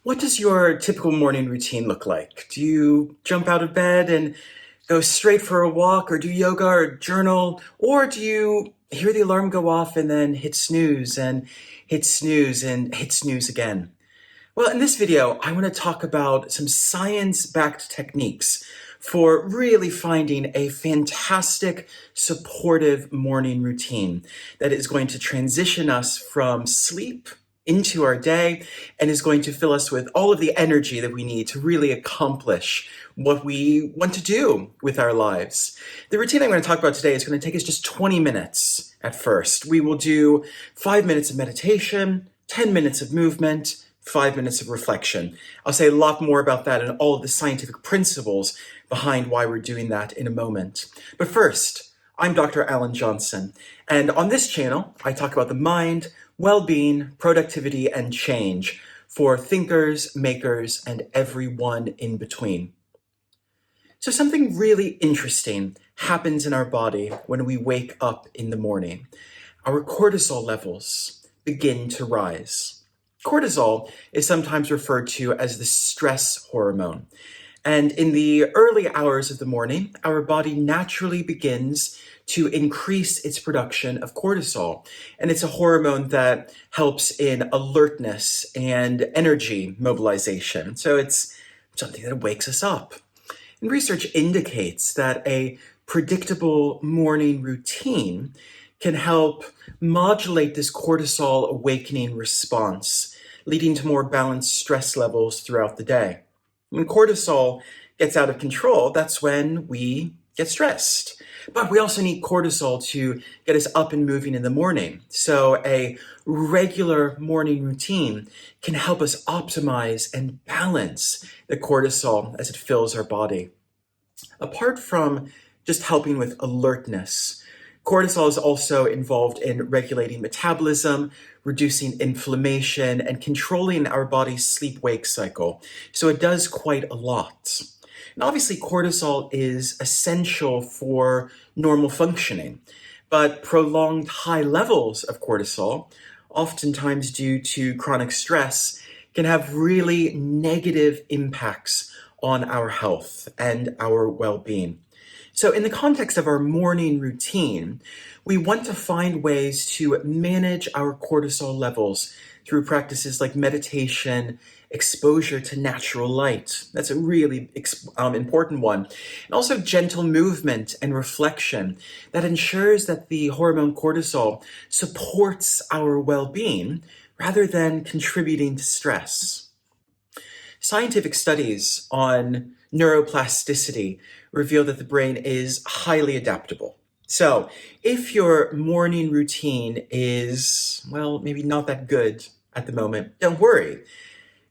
What does your typical morning routine look like? Do you jump out of bed and go straight for a walk, or do yoga or journal? Or do you hear the alarm go off and then hit snooze and hit snooze and hit snooze again? Well, in this video, I want to talk about some science-backed techniques for really finding a fantastic, supportive morning routine that is going to transition us from sleep into our day and is going to fill us with all of the energy that we need to really accomplish what we want to do with our lives. The routine I'm going to talk about today is going to take us just 20 minutes at first. We will do 5 minutes of meditation, 10 minutes of movement, 5 minutes of reflection. I'll say a lot more about that and all of the scientific principles behind why we're doing that in a moment. But first, I'm Dr. Alan Johnson, and on this channel, I talk about the mind, well-being, productivity, and change for thinkers, makers, and everyone in between. So something really interesting happens in our body when we wake up in the morning. Our cortisol levels begin to rise. Cortisol is sometimes referred to as the stress hormone. And in the early hours of the morning, our body naturally begins to increase its production of cortisol. And it's a hormone that helps in alertness and energy mobilization. So it's something that wakes us up. And research indicates that a predictable morning routine can help modulate this cortisol awakening response, leading to more balanced stress levels throughout the day. When cortisol gets out of control, that's when we get stressed. But we also need cortisol to get us up and moving in the morning. So a regular morning routine can help us optimize and balance the cortisol as it fills our body. Apart from just helping with alertness, cortisol is also involved in regulating metabolism, reducing inflammation, and controlling our body's sleep-wake cycle. So it does quite a lot. And obviously, cortisol is essential for normal functioning, but prolonged high levels of cortisol, oftentimes due to chronic stress, can have really negative impacts on our health and our well-being. So in the context of our morning routine, we want to find ways to manage our cortisol levels through practices like meditation, exposure to natural light. That's a really important one. And also gentle movement and reflection that ensures that the hormone cortisol supports our well-being rather than contributing to stress. Scientific studies on neuroplasticity reveal that the brain is highly adaptable. So if your morning routine is, well, maybe not that good at the moment, don't worry,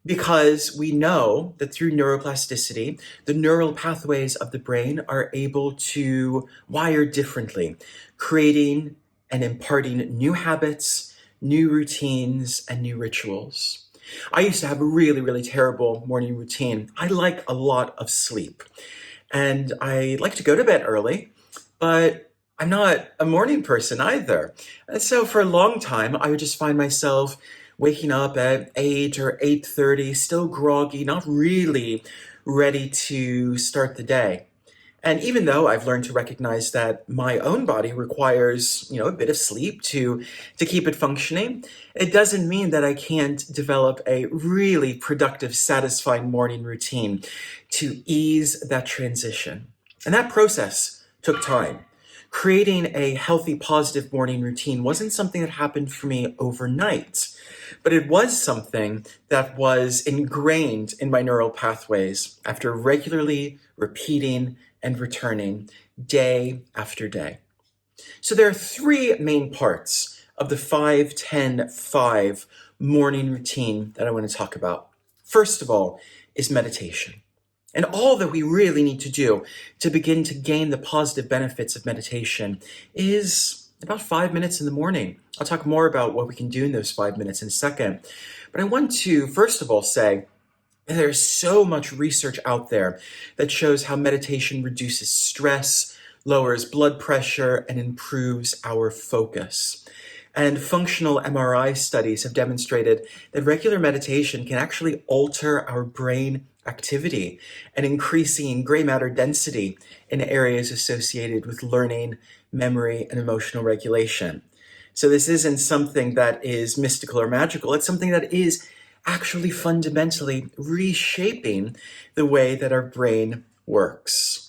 because we know that through neuroplasticity, the neural pathways of the brain are able to wire differently, creating and imparting new habits, new routines, and new rituals. I used to have a really, really terrible morning routine. I like a lot of sleep, and I like to go to bed early, but I'm not a morning person either. And so for a long time, I would just find myself waking up at 8 or 8:30, still groggy, not really ready to start the day. And even though I've learned to recognize that my own body requires, a bit of sleep to keep it functioning, it doesn't mean that I can't develop a really productive, satisfying morning routine to ease that transition. And that process took time. Creating a healthy, positive morning routine wasn't something that happened for me overnight, but it was something that was ingrained in my neural pathways after regularly repeating and returning day after day. So there are three main parts of the 5-10-5 morning routine that I want to talk about. First of all is meditation. And all that we really need to do to begin to gain the positive benefits of meditation is about 5 minutes in the morning. I'll talk more about what we can do in those 5 minutes in a second. But I want to, first of all, say there's so much research out there that shows how meditation reduces stress, lowers blood pressure, and improves our focus. And functional MRI studies have demonstrated that regular meditation can actually alter our brain activity and increasing gray matter density in areas associated with learning, memory, and emotional regulation. So this isn't something that is mystical or magical. It's something that is actually fundamentally reshaping the way that our brain works.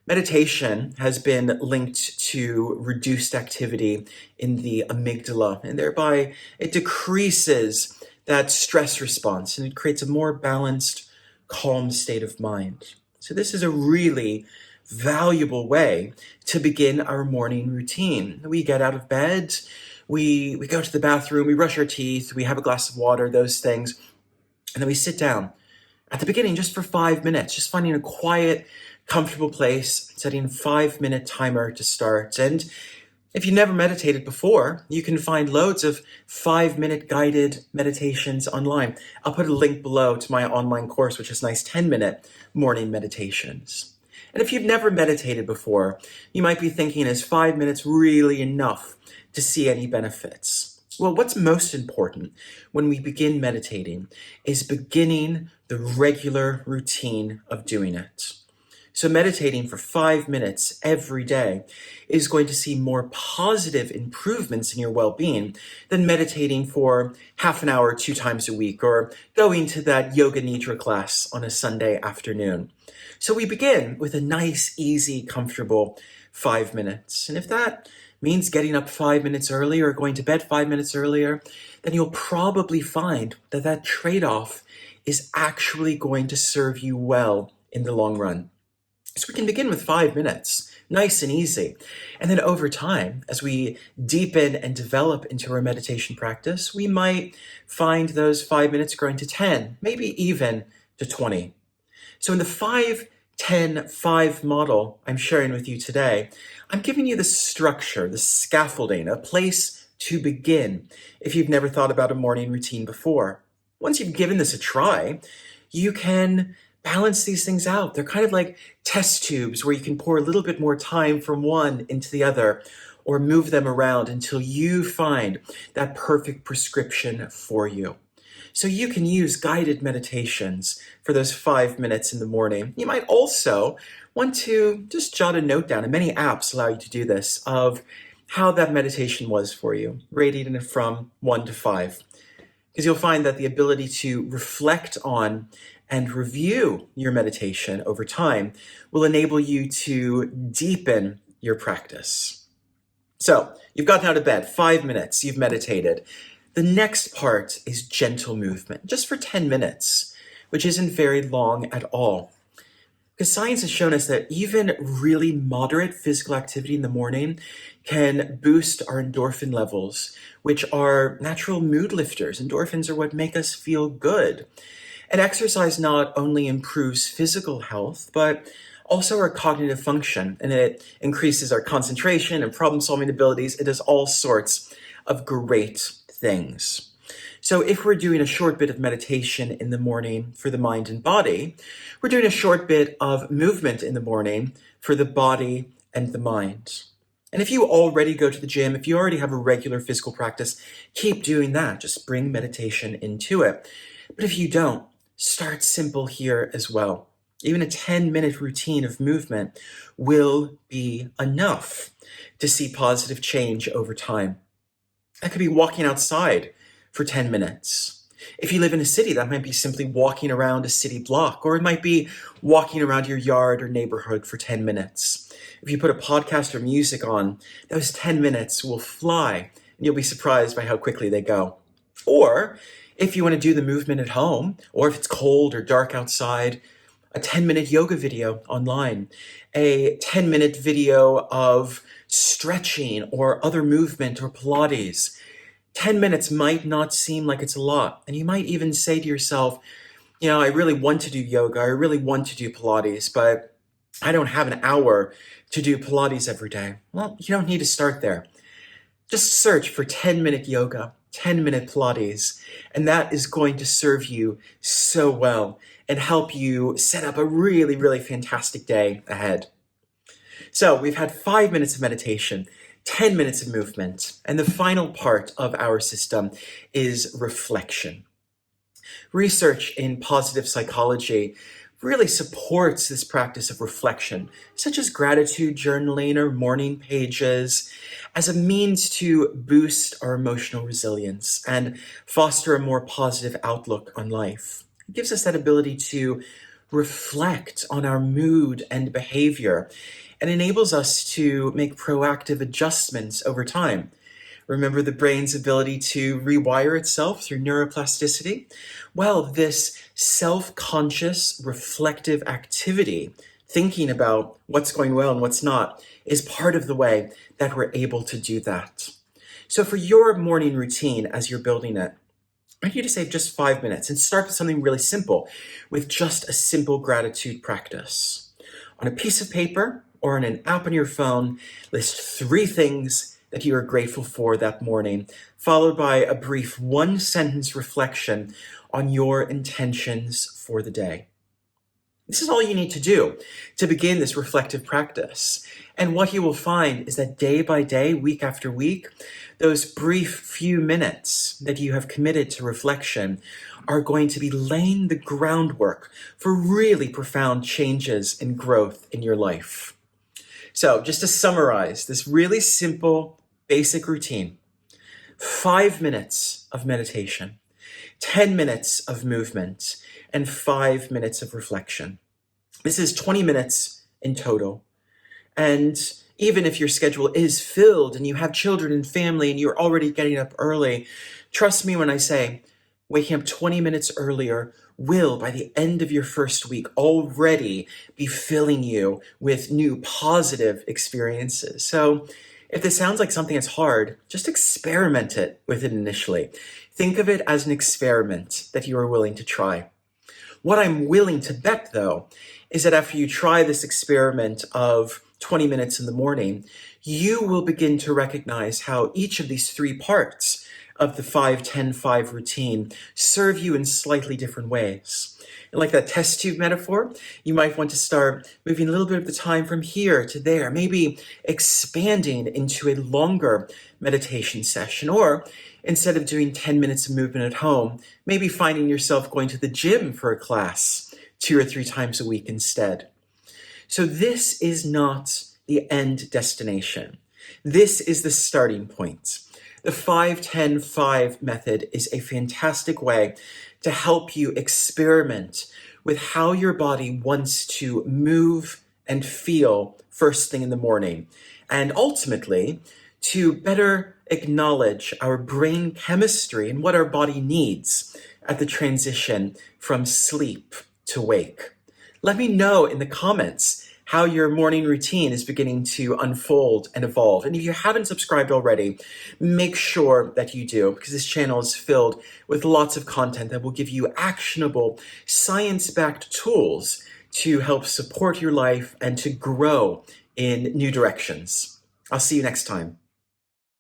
Meditation has been linked to reduced activity in the amygdala, and thereby it decreases that stress response and it creates a more balanced, calm state of mind. So this is a really valuable way to begin our morning routine. We get out of bed, we go to the bathroom, we brush our teeth, we have a glass of water, those things, and then we sit down at the beginning just for 5 minutes, just finding a quiet, comfortable place, setting a 5-minute timer to start. And if you've never meditated before, you can find loads of 5-minute guided meditations online. I'll put a link below to my online course, which is nice 10-minute morning meditations. And if you've never meditated before, you might be thinking, is 5 minutes really enough to see any benefits? Well, what's most important when we begin meditating is beginning the regular routine of doing it. So meditating for 5 minutes every day is going to see more positive improvements in your well-being than meditating for half an hour 2 times a week or going to that yoga nidra class on a Sunday afternoon. So we begin with a nice, easy, comfortable 5 minutes. And if that means getting up 5 minutes earlier or going to bed 5 minutes earlier, then you'll probably find that that trade-off is actually going to serve you well in the long run. So we can begin with 5 minutes, nice and easy. And then over time, as we deepen and develop into our meditation practice, we might find those 5 minutes growing to 10, maybe even to 20. So in the 5-10-5 model I'm sharing with you today, I'm giving you the structure, the scaffolding, a place to begin if you've never thought about a morning routine before. Once you've given this a try, you can balance these things out. They're kind of like test tubes where you can pour a little bit more time from one into the other or move them around until you find that perfect prescription for you. So you can use guided meditations for those 5 minutes in the morning. You might also want to just jot a note down, and many apps allow you to do this, of how that meditation was for you, rating it from 1 to 5. Because you'll find that the ability to reflect on and review your meditation over time will enable you to deepen your practice. So you've gotten out of bed, 5 minutes, you've meditated. The next part is gentle movement, just for 10 minutes, which isn't very long at all. Because science has shown us that even really moderate physical activity in the morning can boost our endorphin levels, which are natural mood lifters. Endorphins are what make us feel good. And exercise not only improves physical health, but also our cognitive function, and it increases our concentration and problem-solving abilities. It does all sorts of great things. So if we're doing a short bit of meditation in the morning for the mind and body, we're doing a short bit of movement in the morning for the body and the mind. And if you already go to the gym, if you already have a regular physical practice, keep doing that. Just bring meditation into it. But if you don't, start simple here as well. Even a 10-minute routine of movement will be enough to see positive change over time. That could be walking outside for 10 minutes. If you live in a city, that might be simply walking around a city block, or it might be walking around your yard or neighborhood for 10 minutes. If you put a podcast or music on, those 10 minutes will fly, and you'll be surprised by how quickly they go. Or if you want to do the movement at home, or if it's cold or dark outside, a 10-minute yoga video online, a 10-minute video of stretching or other movement or Pilates. 10 minutes might not seem like it's a lot. And you might even say to yourself, I really want to do yoga, I really want to do Pilates, but I don't have an hour to do Pilates every day. Well, you don't need to start there. Just search for 10-minute yoga, 10-minute Pilates, and that is going to serve you so well and help you set up a really, really fantastic day ahead. So we've had 5 minutes of meditation. 10 minutes of movement. And the final part of our system is reflection. Research in positive psychology really supports this practice of reflection, such as gratitude journaling or morning pages, as a means to boost our emotional resilience and foster a more positive outlook on life. It gives us that ability to reflect on our mood and behavior and enables us to make proactive adjustments over time. Remember the brain's ability to rewire itself through neuroplasticity? Well, this self-conscious, reflective activity, thinking about what's going well and what's not, is part of the way that we're able to do that. So for your morning routine, as you're building it, I want you to save just 5 minutes and start with something really simple, with just a simple gratitude practice. On a piece of paper or on an app on your phone, list 3 things that you are grateful for that morning, followed by a brief 1-sentence reflection on your intentions for the day. This is all you need to do to begin this reflective practice. And what you will find is that day by day, week after week, those brief few minutes that you have committed to reflection are going to be laying the groundwork for really profound changes and growth in your life. So just to summarize this really simple, basic routine: 5 minutes of meditation, 10 minutes of movement, and 5 minutes of reflection. This is 20 minutes in total. And even if your schedule is filled and you have children and family and you're already getting up early, trust me when I say waking up 20 minutes earlier will, by the end of your first week, already be filling you with new positive experiences. So if this sounds like something that's hard, just experiment it with it initially. Think of it as an experiment that you are willing to try. What I'm willing to bet, though, is that after you try this experiment of 20 minutes in the morning, you will begin to recognize how each of these 3 parts of the 5-10-5 routine serve you in slightly different ways. And like that test tube metaphor, you might want to start moving a little bit of the time from here to there, maybe expanding into a longer meditation session, or instead of doing 10 minutes of movement at home, maybe finding yourself going to the gym for a class 2 or 3 times a week instead. So this is not the end destination. This is the starting point. The 5-10-5 method is a fantastic way to help you experiment with how your body wants to move and feel first thing in the morning, and ultimately to better acknowledge our brain chemistry and what our body needs at the transition from sleep to wake. Let me know in the comments how your morning routine is beginning to unfold and evolve. And if you haven't subscribed already, make sure that you do, because this channel is filled with lots of content that will give you actionable, science-backed tools to help support your life and to grow in new directions. I'll see you next time.